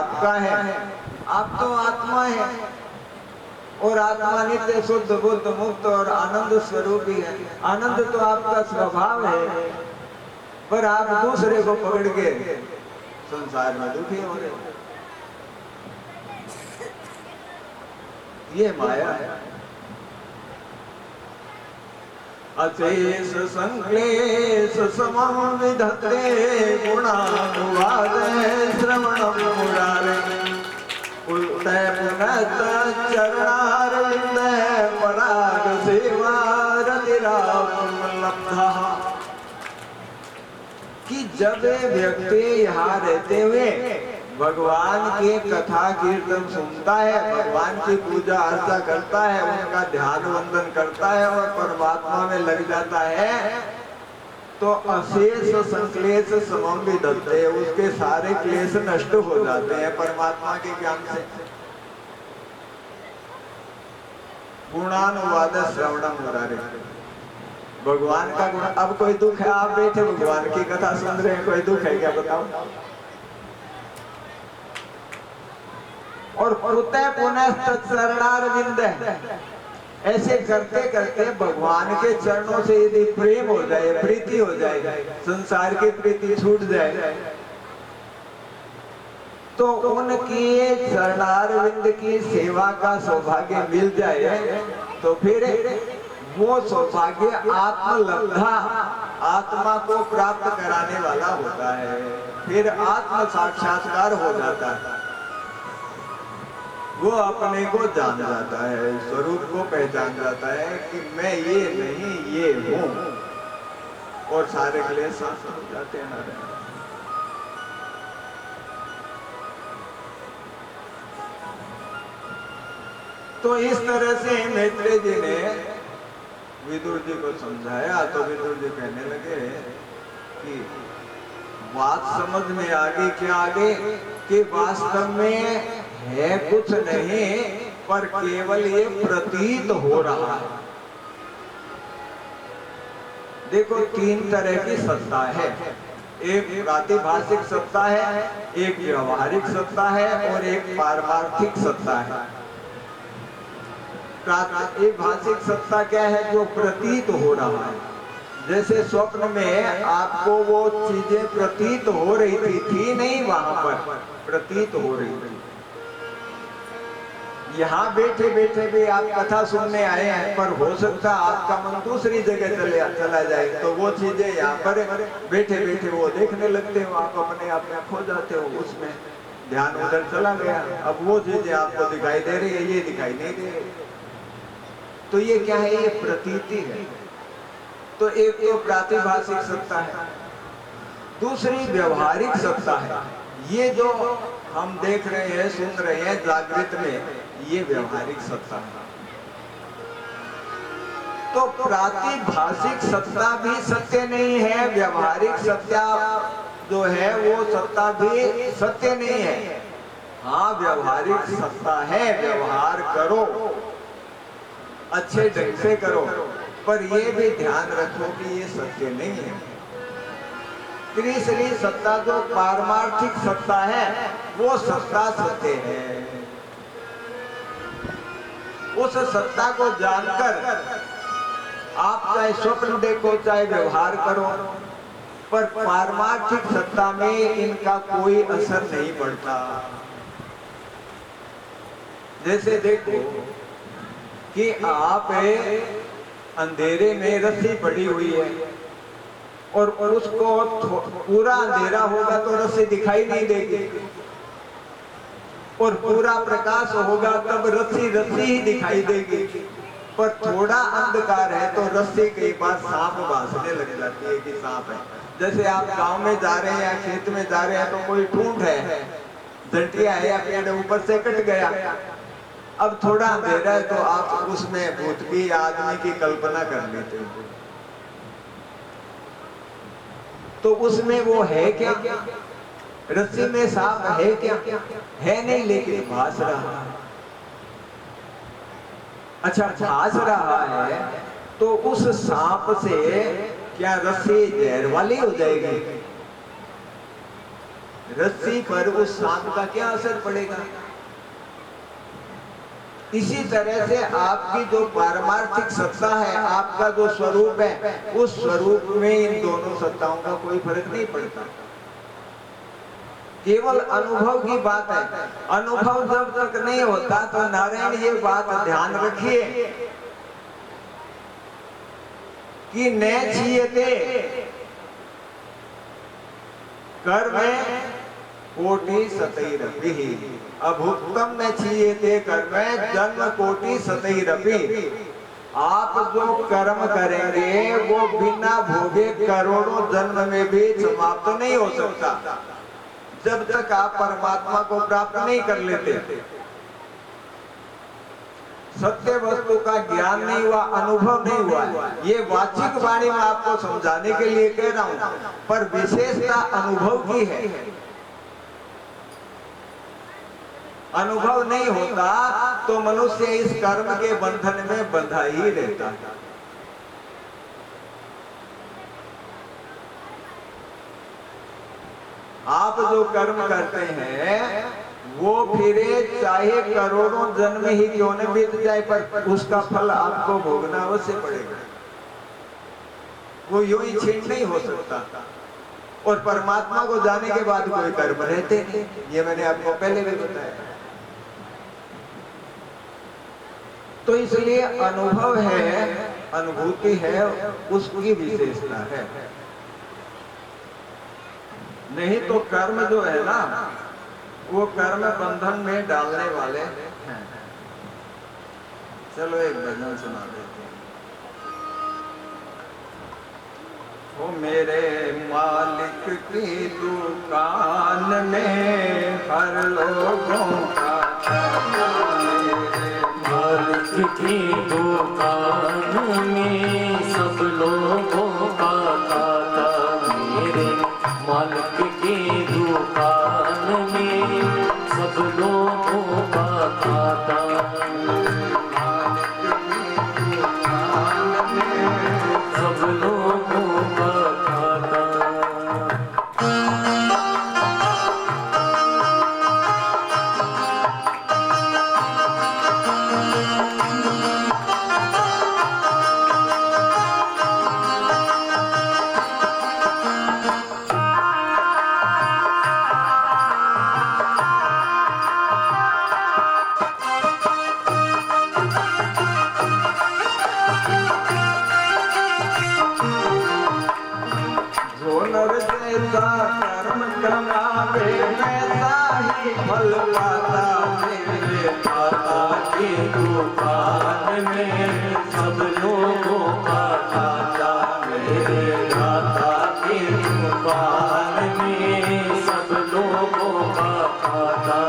आपका है, आप तो आत्मा है और आत्मा नित्य शुद्ध बुद्ध मुक्त और आनंद स्वरूप ही है। आनंद तो आपका स्वभाव है, पर आप दूसरे को पकड़ के संसार में दुखी हो रहे हो। ये माया है। अशेष संक्लेश समं विधत्ते गुणानुवाद श्रवणं मुरारे उल्टय पुनः चरणारविंद पराग सेवा रतिरावलब्धा। कि जब व्यक्ति यहाँ रहते हुए भगवान की कथा कीर्तन सुनता है, भगवान की पूजा अर्चा करता है, उनका ध्यान वंदन करता है और परमात्मा में लग जाता है, तो अशेष संक्लेश समं विधत्ते, उसके सारे क्लेश नष्ट हो जाते हैं परमात्मा के ज्ञान से। गुणानुवाद श्रवणं मुरारे, भगवान का गुण। अब कोई दुख है, आप बैठे भगवान की कथा सुन रहे हैं, कोई दुख है क्या बताओ? और पुतः पुनः तत्चरणारविंद, ऐसे करते करते भगवान के चरणों से यदि प्रेम हो जाए, प्रीति हो जाए, संसार की प्रीति छूट जाए, तो उनकी चरणारविंद की सेवा का सौभाग्य मिल जाए, तो फिर वो सौभाग्य आत्मलब्धा, आत्मा को प्राप्त कराने वाला होता है। फिर आत्म साक्षात्कार हो जाता है, वो अपने को जान जाता है, स्वरूप को पहचान जाता है कि मैं ये नहीं ये हूं, और सारे क्लेश शांत हो जाते हैं। तो इस तरह से मैत्रेय जी ने विदुर जी को समझाया, तो विदुर जी कहने लगे कि बात समझ में आ गई क्या आगे, कि वास्तव में है कुछ नहीं, पर केवल ये प्रतीत हो रहा है। देखो तीन तरह की सत्ता है, एक प्रातिभाषिक सत्ता है, एक व्यवहारिक सत्ता है और एक पारमार्थिक सत्ता है। प्रातिभाषिक सत्ता क्या है? जो प्रतीत हो रहा है। जैसे स्वप्न में आपको वो चीजें प्रतीत हो रही थी नहीं, वहां पर प्रतीत हो रही थी। यहाँ बैठे बैठे भी आप कथा सुनने आए हैं, पर हो सकता आपका मन दूसरी जगह चला जाए, तो वो चीजें यहाँ पर बैठे बैठे वो देखने लगते हो, आप अपने आप में खो जाते हो, उसमें ध्यान उधर चला गया। अब वो चीजें आपको दिखाई दे रही है, ये दिखाई नहीं दे रही। तो ये क्या है? ये प्रतीति है। तो एक तो प्रातिभाषिक सत्ता है, दूसरी व्यवहारिक सत्ता है। ये जो हम देख रहे हैं, सुन रहे हैं जागृत में, ये व्यवहारिक सत्ता है। तो प्रातिभाषिक सत्ता भी सत्य नहीं है, व्यवहारिक सत्ता जो है वो सत्ता भी सत्य नहीं है। हाँ, व्यवहारिक सत्ता है, व्यवहार करो, अच्छे ढंग से करो, पर ये भी ध्यान रखो कि ये सत्य नहीं है। तीसरी सत्ता जो पारमार्थिक सत्ता है, वो सत्ता सत्य है। उस सत्ता को जानकर आप चाहे स्वप्न देखो चाहे व्यवहार करो, पर पारमार्थिक सत्ता में इनका कोई असर नहीं पड़ता। जैसे देखो कि आप अंधेरे में रस्सी पड़ी हुई है और उसको पूरा अंधेरा होगा तो रस्सी दिखाई नहीं देगी, और पूरा प्रकाश होगा तब रस्सी रस्सी ही दिखाई देगी। पर थोड़ा अंधकार है तो रस्सी कई बार सांप भासने लग जाती है कि सांप है। जैसे आप गांव में जा रहे हैं या खेत में जा रहे हैं तो कोई ठूंठ है, जंटिया है या पेड़ ऊपर से कट गया, अब थोड़ा अंधेरा है तो आप उसमें भूत की आदमी की कल्पना कर लेते हो। तो उसमें वो है क्या? रस्सी में सांप है क्या? है नहीं, लेकिन भास रहा है। अच्छा, भास रहा है तो उस सांप से क्या रस्सी जहर वाली हो जाएगी? रस्सी पर उस सांप का क्या असर पड़ेगा? इसी तरह से आपकी जो पारमार्थिक सत्ता है, आपका जो स्वरूप है, उस स्वरूप में इन दोनों सत्ताओं का कोई फर्क नहीं पड़ता। केवल अनुभव की बात है। अनुभव जब तक नहीं होता तो नारायण ये बात ध्यान रखिए कि न छीयते कर्म कोटि सतैरपि अभुक्तम न छीयते कर्म जन्म कोटि सतैरपि। आप जो कर्म करेंगे वो बिना भोगे करोड़ों जन्म में भी समाप्त नहीं हो सकता जब तक आप परमात्मा को प्राप्त नहीं कर लेते। सत्य वस्तु का ज्ञान नहीं हुआ, अनुभव नहीं हुआ। ये वाचिक वाणी में आपको समझाने के लिए कह रहा हूं, पर विशेषता अनुभव की है। अनुभव नहीं होता तो मनुष्य इस कर्म के बंधन में बंधा ही रहता है। आप जो कर्म करते हैं वो फिर चाहे करोड़ों जन्म ही क्यों न बीत जाए, पर उसका फल आपको भोगना अवश्य पड़ेगा। वो यूं ही छीन नहीं हो सकता। और परमात्मा को जाने के बाद कोई कर्म रहते नहीं, ये मैंने आपको पहले भी बताया। तो इसलिए अनुभव है, अनुभूति है, उसकी विशेषता है। नहीं तो कर्म जो है ना, वो कर्म बंधन में डालने वाले हैं। चलो एक भजन सुना देते हैं। ओ मेरे मालिक की दुकान में हर लोगों का ताला, मेरे मालिक की दुकान में सब लोगों का ताला, मेरे मालिक की दुकान में सब लोगों का खाता। सब लोगों का खाता। कर्म कमावे वैसा ही फल पाता, मेरे दाता की दुकान में सब लोगों का खाता। मेरे दाता की दुकान में सब लोगों का खाता।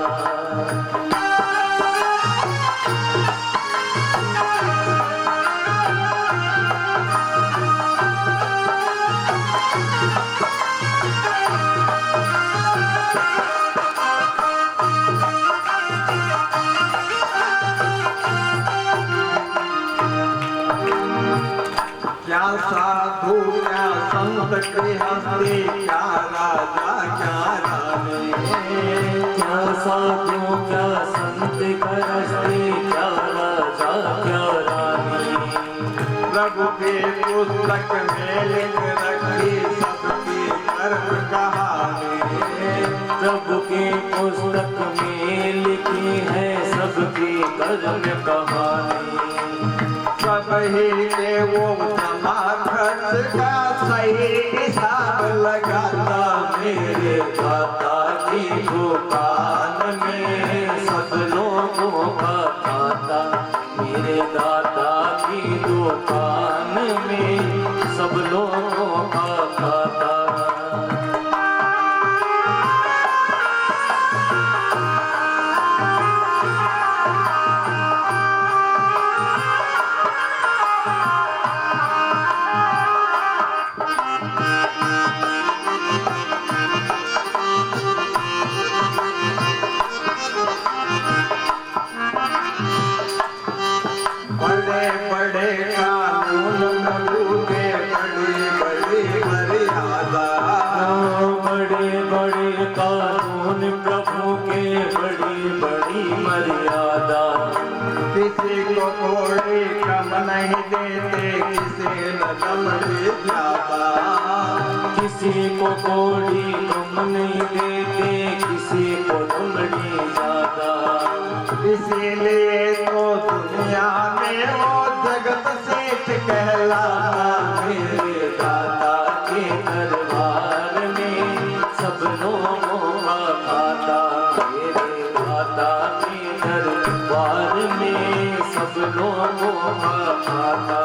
क्या साधु क्या संत के हस्ते, क्या राजा क्या रानी। क्या साधु क्या संत के हस्ते, क्या राजा क्या रानी। प्रभु के पुस्तक में लिख रखी सबकी कर्म कहानी। प्रभु के पुस्तक में लिखी है सबकी कर्म कहानी। सब ही के वो जमा खर्च का सही हिसाब लगाता, मेरे दाता की दुकान में सब लोगों का खाता। मेरे दाता की दुकान में सब लोगों का खाता। बड़े बड़े कानून प्रभु के, बड़ी बड़ी मर्यादा। बड़े बड़े बड़ी बड़ी मर्यादा। किसी को कोई कम नहीं देते, किसी न लंबी ज्यादा। किसी को कोड़ी कम नहीं देते, किसी को लंबड़ी ज्यादा। इसीलिए तो दुनिया में वो जगत सेठ कहलाता। मेरे दाता के दरबार में सब लोगों का खाता। मेरे दाता के दरबार में सब लोगों का खाता।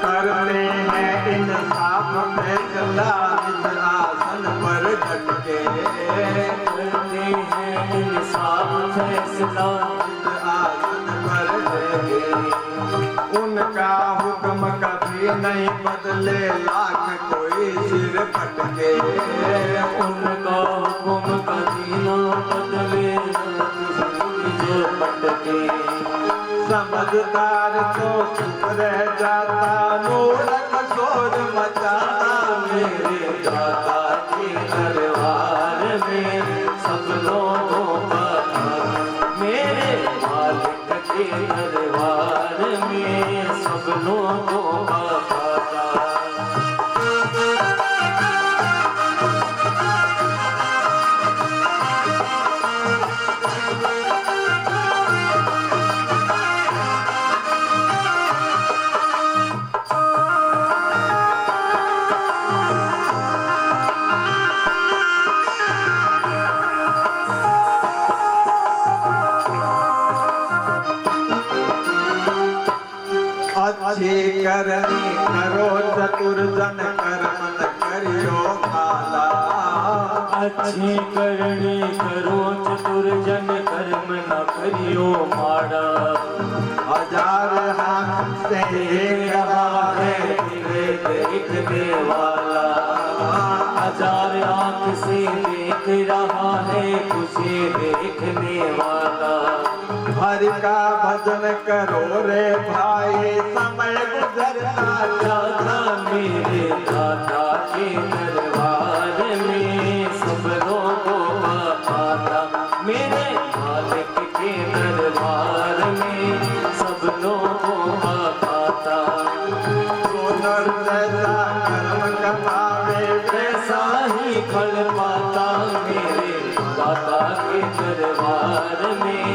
करते हैं इंसाफ फैसला इस आसन पर डटके। करते हैं इंसाफ फैसला इस आसन पर डटके। उनका हुक्म कभी नहीं बदले, लाख कोई सिर फटके। उनका हुक्म कभी न बदले, जो पटके। समझदार तो चुप रह जाता, मूर्ख शोर मचाता। मेरे दाता के दरबार में सब लोगों का खाता। मेरे मालिक के दरबार में सब लोगों का खाता। अच्छी करनी करो चतुर जन, कर्म न करियो भाला। अच्छी करनी करो चतुर जन, कर्म न करियो माड़ा। हजार हाथ से एक रहा है तेरे देखने वाला। हजार आँख से देख रहा है तुझे देखने वाला। हरि का भजन करो रे भाई, समय गुजरता दाता मेरे दाता के दरबार में सब लोगों का खाता। मेरे मालिक के दरबार में सब लोगों का खाता। सोनर जैसा कर्म कमावे वैसा ही फल पाता। मेरे दाता के दरबार में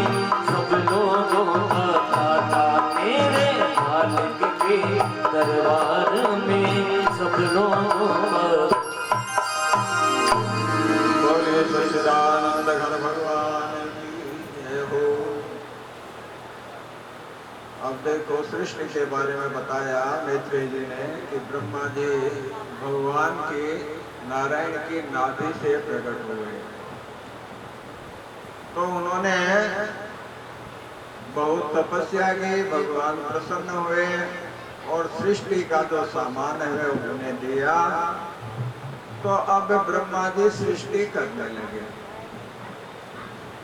सब लोगों का खाता। मेरे मालिक के दरबार में सब लोगों का। बोले सच्चिदानंद घन भगवान की जय हो। अब देखो सृष्टि के बारे में बताया मैत्रेय जी ने कि ब्रह्मा जी भगवान के नारायण की नाभि से प्रकट हुए। तो उन्होंने बहुत तपस्या की, भगवान प्रसन्न हुए और सृष्टि का जो सामान है उन्हें दिया। तो अब ब्रह्मा जी सृष्टि करने लगे।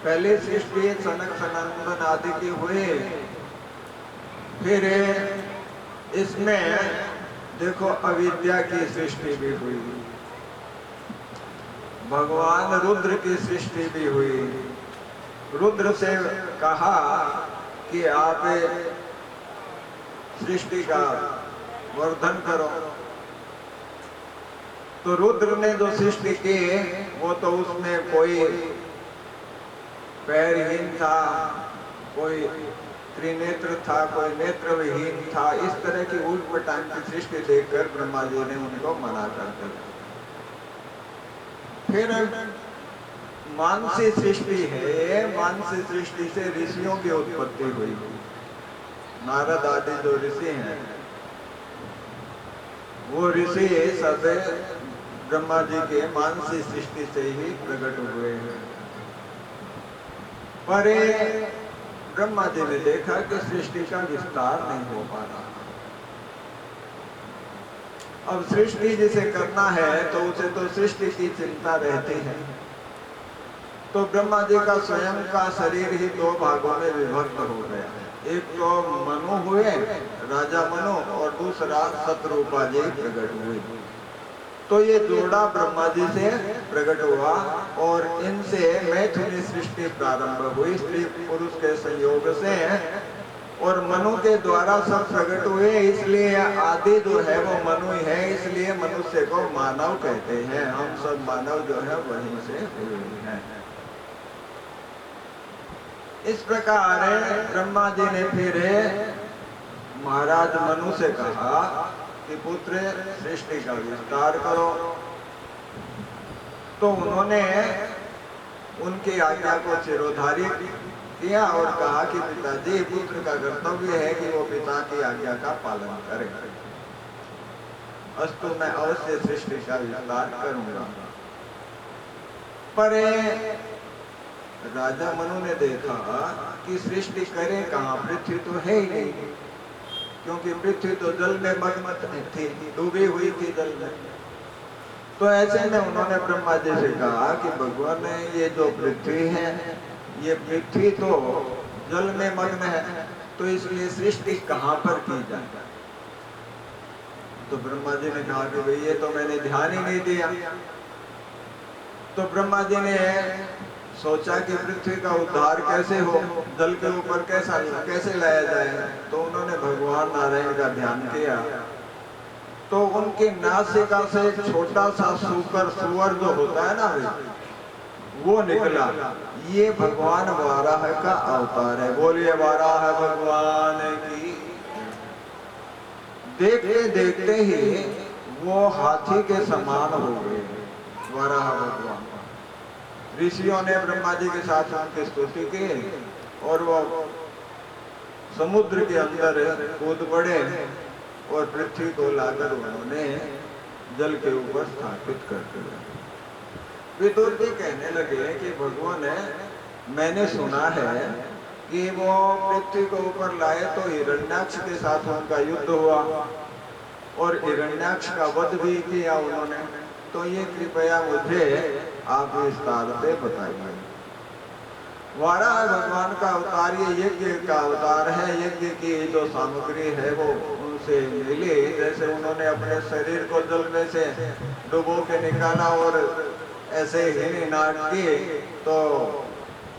पहले सृष्टि सनक सनंदन आदि की हुई, फिर इसमें देखो अविद्या की सृष्टि भी हुई, भगवान रुद्र की सृष्टि भी हुई। रुद्र से कहा कि आप सृष्टि का वर्धन करो। तो रुद्र ने जो सृष्टि की वो तो उसमें कोई पैरहीन था, कोई त्रिनेत्र था, कोई नेत्र विहीन था। इस तरह की उल्ट पटांग की सृष्टि देखकर ब्रह्मा जी ने उनको मना कर दिया। फिर मानसी सृष्टि है, मानसी सृष्टि से ऋषियों की उत्पत्ति हुई। नारद आदि जो ऋषि हैं वो ऋषि सब ब्रह्मा जी के मानसी सृष्टि से ही प्रकट हुए हैं। पर ब्रह्मा जी ने देखा कि सृष्टि का विस्तार नहीं हो पा रहा। अब सृष्टि जिसे करना है तो उसे तो सृष्टि की चिंता रहती है। तो ब्रह्मा जी का स्वयं का शरीर ही दो भागों में विभक्त हो गया। एक तो मनु हुए, राजा मनु, और दूसरा शतरूपा जी प्रकट हुए। तो ये जोड़ा ब्रह्मा जी से प्रकट हुआ और इनसे मैथुनी सृष्टि प्रारंभ हुई, स्त्री पुरुष के संयोग से। और मनु के द्वारा सब प्रकट हुए, इसलिए आदि जो है वो मनु ही है, इसलिए मनुष्य को मानव कहते हैं। हम सब मानव जो है वहीं से हुए हैं। इस प्रकार ब्रह्मा जी ने फिर महाराज मनु से कहा कि पुत्र सृष्टि का विस्तार करो। तो उन्होंने उनकी आज्ञा को शिरोधार्य किया और कहा कि पिताजी, पुत्र का कर्तव्य है कि वो पिता की आज्ञा का पालन करे। अस्तु, मैं अवश्य सृष्टि का विस्तार करूंगा। पर राजा मनु ने देखा कि सृष्टि करे कहाँ, पृथ्वी तो है ही नहीं, क्योंकि पृथ्वी तो जल में मग्न थी, डूबी हुई थी जल में। तो ऐसे में उन्होंने ब्रह्मा जी से कहा कि भगवान, ये जो पृथ्वी है, ये पृथ्वी तो जल में मग्न है, तो इसलिए सृष्टि कहाँ पर की जाए। तो ब्रह्मा जी ने कहा कि भाई ये तो मैंने ध्यान ही नहीं दिया। तो ब्रह्मा जी ने सोचा कि पृथ्वी का उद्धार कैसे हो, जल के ऊपर कैसे लाया जाए। तो उन्होंने भगवान नारायण का ध्यान किया। तो उनकी नासिका से छोटा सा सुअर जो होता है ना, वो निकला। ये भगवान वाराह का अवतार है। बोलिए वाराह भगवान की। देखते देखते ही वो हाथी के समान हो गए वाराह भगवान। ऋषियों ने ब्रह्मा जी के साथ उनकी स्तुति की और वो समुद्र के अंदर कूद पड़े और पृथ्वी को लाकर उन्होंने जल के ऊपर स्थापित कर दिया। विदुर जी कहने लगे कि भगवान, मैंने सुना है कि वो पृथ्वी को ऊपर लाए तो हिरण्याक्ष के साथ उनका युद्ध हुआ और हिरण्याक्ष का वध भी किया उन्होंने। तो ये कृपया मुझे आप विस्तार से बताइए। वाराह भगवान का अवतार ये यज्ञ का अवतार है। यज्ञ की जो सामग्री है वो उनसे मिली। जैसे उन्होंने अपने शरीर को जल में से डुबो के निकाला और ऐसे ही नाट किए, तो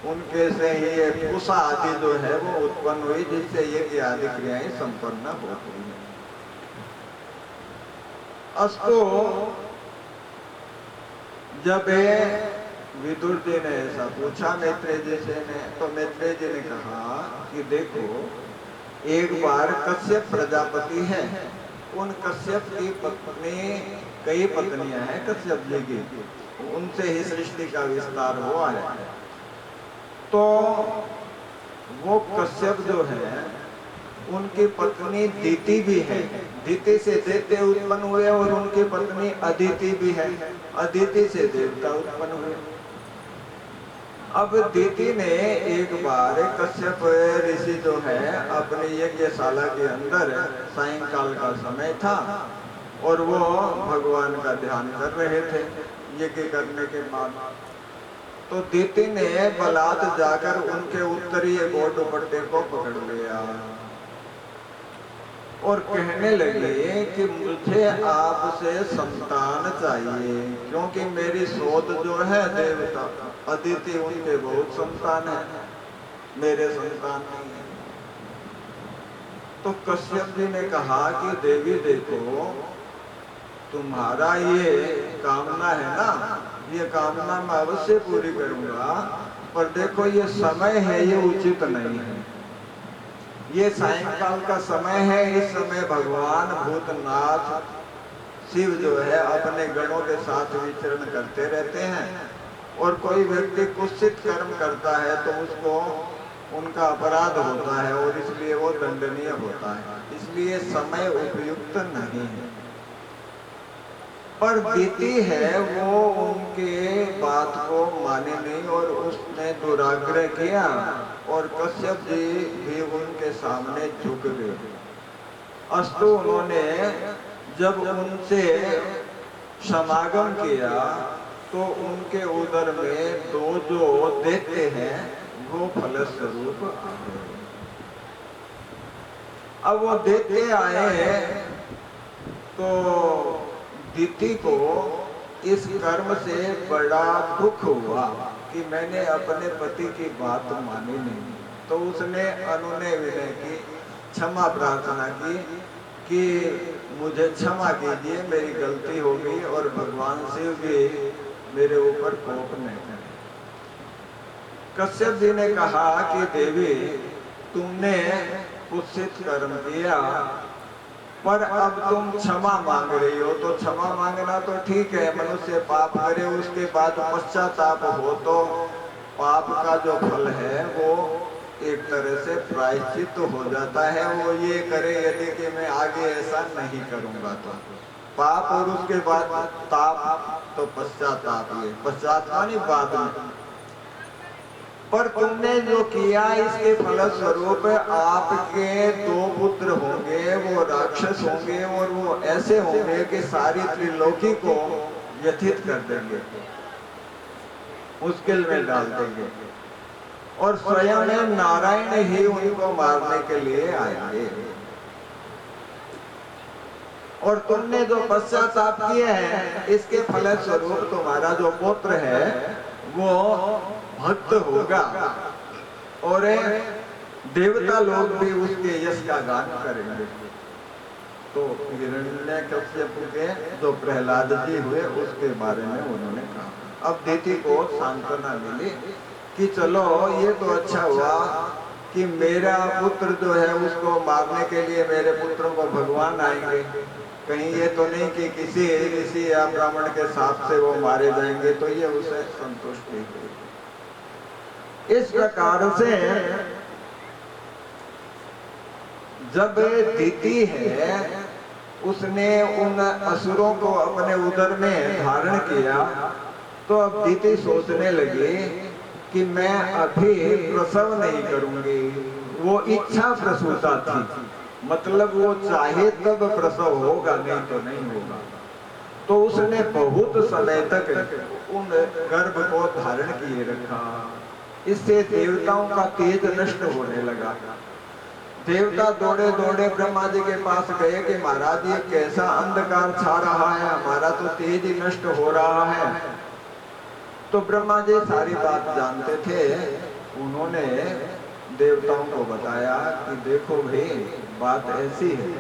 उनके से ही ये कुशा आदि जो है वो उत्पन्न हुई, जिससे यज्ञ आदि क्रियाएं संपन्न होती हैं। अस्तु, जब विदुर जी ने ऐसा पूछा मैत्रेय जी से तो मैत्रेय जी ने कहा कि देखो, एक बार कश्यप प्रजापति है, उन कश्यप की पत्नी, कई पत्नियां हैं कश्यप जी की, उनसे ही सृष्टि का विस्तार हुआ है। तो वो कश्यप जो है, उनकी पत्नी दीति भी है। दीति से देवते उत्पन्न हुए और उनकी पत्नी अदिति भी है। अदिति से देवता उत्पन्न हुए। अब दीति ने एक बार कश्यप ऋषि जो है अपनी यज्ञशाला के अंदर, सायंकाल का समय था और वो भगवान का ध्यान कर रहे थे यज्ञ करने के बाद। तो दीति ने बलात् जाकर उनके उत्तरीय गोड़ दुपट्टे को पकड़ लिया और कहने लगे कि मुझे आपसे संतान चाहिए, क्योंकि मेरी सोच जो है देवता अदिति, उनके बहुत संतान है, मेरे संतान नहीं है। तो कश्यप जी ने कहा कि देवी देखो, तुम्हारा ये कामना है ना, ये कामना मैं अवश्य पूरी करूंगा, पर देखो ये समय है, ये उचित नहीं है। ये सायंकाल का समय है। इस समय भगवान भूतनाथ शिव जो है अपने गणों के साथ विचरण करते रहते हैं, और कोई व्यक्ति कुत्सित कर्म करता है तो उसको उनका अपराध होता है और इसलिए वो दंडनीय होता है। इसलिए समय उपयुक्त नहीं है। पर दीति है वो उनके बात को माने नहीं और उसने दुराग्रह किया और कश्यप जी भी उनके सामने झुक गए। अस्तु उन्होंने जब उनसे समागम किया तो उनके उदर में दो जो देते हैं वो फलस्वरूप आ गए। अब वो देते आए तो दीति को इस कर्म से बड़ा दुख हुआ कि मैंने अपने पति की बात मानी नहीं। तो उसने अनुनय विनय की, क्षमा प्रार्थना की कि मुझे क्षमा कीजिए, मेरी गलती हो गई और भगवान शिव भी मेरे ऊपर कोप नहीं करें। कश्यप जी ने कहा कि देवी तुमने कुत्सित कर्म किया पर अब तुम क्षमा मांग रही हो, तो क्षमा मांगना तो ठीक है, मनुष्य पाप करे उसके बाद पश्चाताप हो तो पाप का जो फल है वो एक तरह से प्रायश्चित हो जाता है। वो ये करे यदि कि मैं आगे ऐसा नहीं करूंगा तो पाप और उसके बाद ताप तो पश्चाताप, ये पश्चाताप नहीं बाद में। पर तुमने जो किया इसके फलस्वरूप आपके दो पुत्र होंगे, वो राक्षस होंगे और वो ऐसे होंगे कि सारी त्रिलोकी को व्यथित कर देंगे, मुश्किल में डाल देंगे और स्वयं नारायण ही उनको मारने के लिए आएंगे। और तुमने जो पश्चाताप किए हैं इसके फलस्वरूप तुम्हारा जो पुत्र है वो भक्त होगा और देवता लोग भी उसके यश का गान करेंगे। तो हिरण्यकश्यप के जो प्रहलाद जी हुए उसके बारे में उन्होंने कहा। अब दीति को सांत्वना मिली कि चलो ये तो अच्छा हुआ कि मेरा पुत्र जो है उसको मारने के लिए मेरे पुत्रों को भगवान आएंगे, कहीं ये तो नहीं कि किसी ऋषि या ब्राह्मण के साथ से वो मारे जाएंगे। तो ये उसे संतुष्टि हुई। इस प्रकार से जब दीति है उसने उन असुरों को अपने उदर में धारण किया तो अब दीति सोचने लगी कि मैं अभी प्रसव नहीं करूंगी। वो इच्छा प्रसूता थी, मतलब वो चाहे तब प्रसव होगा, नहीं तो नहीं होगा। तो उसने बहुत समय तक उन गर्भ को धारण किए रखा। इससे देवताओं का तेज नष्ट होने लगा। देवता दौड़े दौड़े ब्रह्मा जी के पास गए कि महाराज ये कैसा अंधकार छा रहा है, हमारा तो तेज ही नष्ट हो रहा है। तो ब्रह्मा जी सारी बात जानते थे। उन्होंने देवताओं को बताया कि देखो भाई बात ऐसी है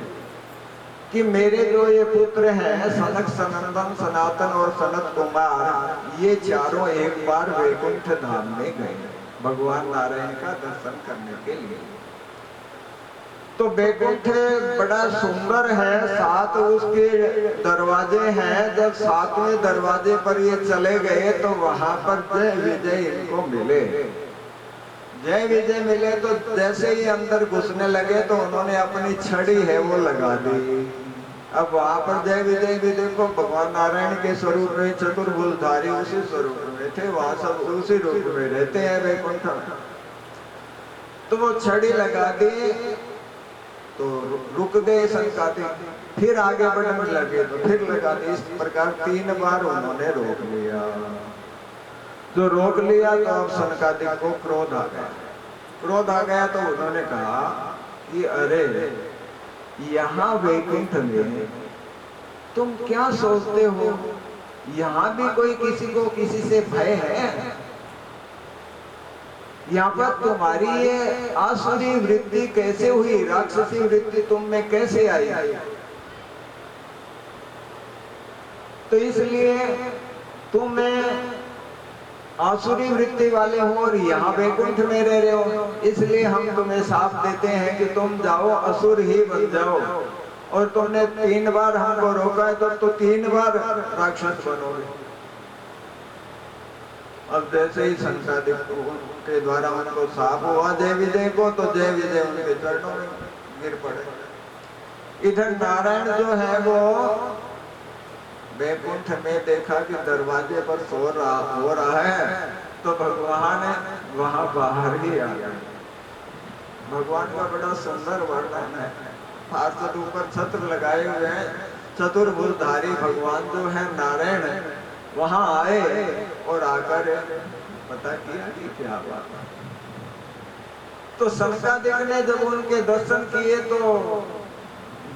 कि मेरे जो ये पुत्र हैं सनक, सनंदन, सनातन और सनत कुमार, ये चारों एक बार वैकुंठ धाम में गए भगवान नारायण का दर्शन करने के लिए। तो वैकुंठ बड़ा सुंदर है, 7 उसके दरवाजे हैं। जब 7वें दरवाजे पर ये चले गए तो वहां पर जय विजय इनको मिले। जय विजय मिले तो जैसे ही अंदर घुसने लगे तो उन्होंने अपनी छड़ी है वो लगा दी। अब वहां पर जय विजय भी देखो भगवान नारायण के स्वरूप में चतुर्भुजधारी उसी स्वरूप में थे, वहां सब उसी रूप में रहते हैं वैकुंठ में। तो वो छड़ी लगा दी तो रुक गए संकाते, फिर आगे बढ़ने लगे तो फिर लगा दी। इस प्रकार 3 बार उन्होंने रोक लिया। जो रोक लिया तो अब सनकादिक को क्रोध आ गया। क्रोध आ गया तो उन्होंने कहा कि अरे यहाँ वैकुंठ में तुम क्या सोचते हो, यहाँ भी कोई किसी को किसी से भय है? यहाँ पर तुम्हारी ये आसुरी वृत्ति कैसे हुई, राक्षसी वृत्ति तुम में कैसे आई? तो इसलिए तुम आसुरी वृत्ति वाले हो और यहाँ वैकुंठ में रह रहे हो, इसलिए हम तुम्हें साफ देते हैं कि तुम जाओ असुर ही बन जाओ। और तुमने 3 बार हमको रोका है तो 3 बार राक्षस बनोगे। अब जैसे ही संसादिक के द्वारा उनको साफ हुआ जय विजय को, तो जय विजय उनके चरणों में गिर पड़े। इधर नारायण जो है वो वैकुंठ में देखा कि दरवाजे पर हो रहा है, तो भगवान वहां बाहर ही आ गए। भगवान का बड़ा सुंदर वर्णन है। पार्षद ऊपर छत्र लगाए हुए हैं, चतुर्भुजधारी भगवान जो है नारायण वहां आए और आकर पता किया कि क्या बात है। तो सनकादिक ने जब उनके दर्शन किए तो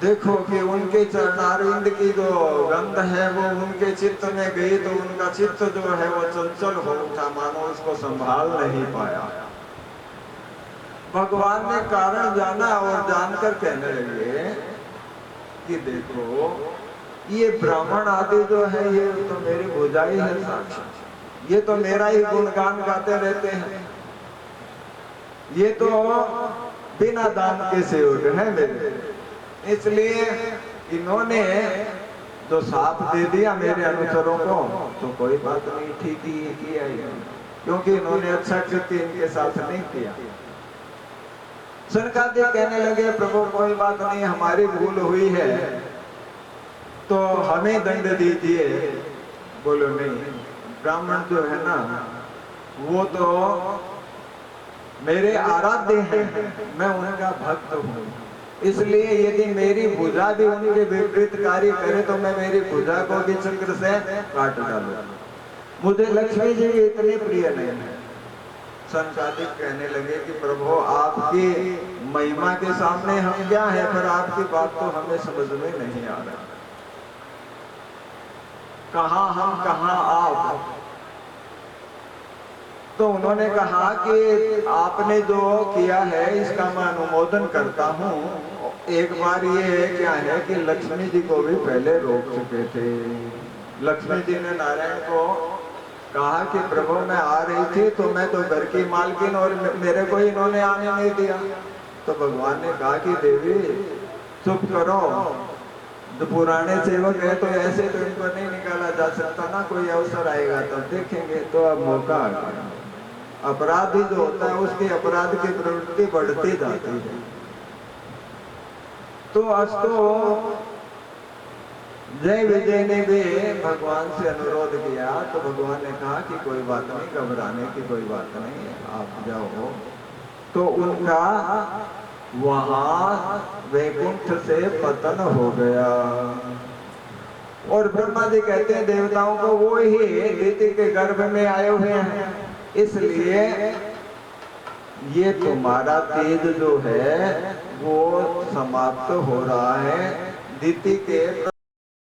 देखो कि उनके चरणारविंद की जो गंध है वो उनके चित्त में गई, तो उनका चित्त जो है वो चंचल हो उठा, मानो उसको संभाल नहीं पाया। भगवान ने कारण जाना और जानकर कहने लगे कि देखो ये ब्राह्मण आदि जो है ये तो मेरी भुजाई है साक्षी, ये तो मेरा ही गुणगान गाते रहते हैं, ये तो बिना दान के सेवक है मेरे, इसलिए इन्होंने जो साथ दे दिया मेरे अनुचरों को तो कोई बात नहीं, ठीक ही किया है, क्योंकि इन्होंने अच्छा कृत्य इनके साथ नहीं किया। सनकादिक कहने लगे प्रभु कोई बात नहीं, हमारी भूल हुई है तो हमें दंड दीजिए। बोलो नहीं, ब्राह्मण जो है ना वो तो मेरे आराध्य हैं, मैं उनका भक्त हूँ, इसलिए यदि मेरी भुजा भी उनके विपरीत कार्य करे तो मैं मेरी भुजा को भी चक्र से काट डालूं। मुझे लक्ष्मी जी इतनी प्रिय नहीं है। सनकादिक कहने लगे कि प्रभु आपकी महिमा के सामने हम क्या है, पर आपकी बात तो हमें समझ में नहीं आ रहा, कहाँ हम कहाँ आप। तो उन्होंने कहा कि आपने जो किया है इसका मैं अनुमोदन करता हूँ। एक बार ये क्या है कि लक्ष्मी जी को भी पहले रोक चुके थे। लक्ष्मी जी ने नारायण को कहा कि प्रभु मैं आ रही थी तो मैं तो घर की मालकिन और मेरे को इन्होंने आने नहीं दिया। तो भगवान ने कहा कि देवी चुप करो, जो पुराने सेवक है तो ऐसे तो इनको नहीं निकाला जा सकता ना, कोई अवसर आएगा तब देखेंगे। तो अब मौका आ गया। अपराधी जो होता है उसकी अपराध की प्रवृत्ति बढ़ती जाती है। तो अस्तो जय विजय ने भी भगवान से अनुरोध किया तो भगवान ने कहा कि कोई बात नहीं, घबराने की कोई बात नहीं, आप जाओ। तो उनका वहां वैकुंठ से पतन हो गया। और ब्रह्मा जी कहते हैं देवताओं को वो ही दिति के गर्भ में आए हुए हैं, इसलिए ये तुम्हारा तेज जो है वो समाप्त हो रहा है। दिति के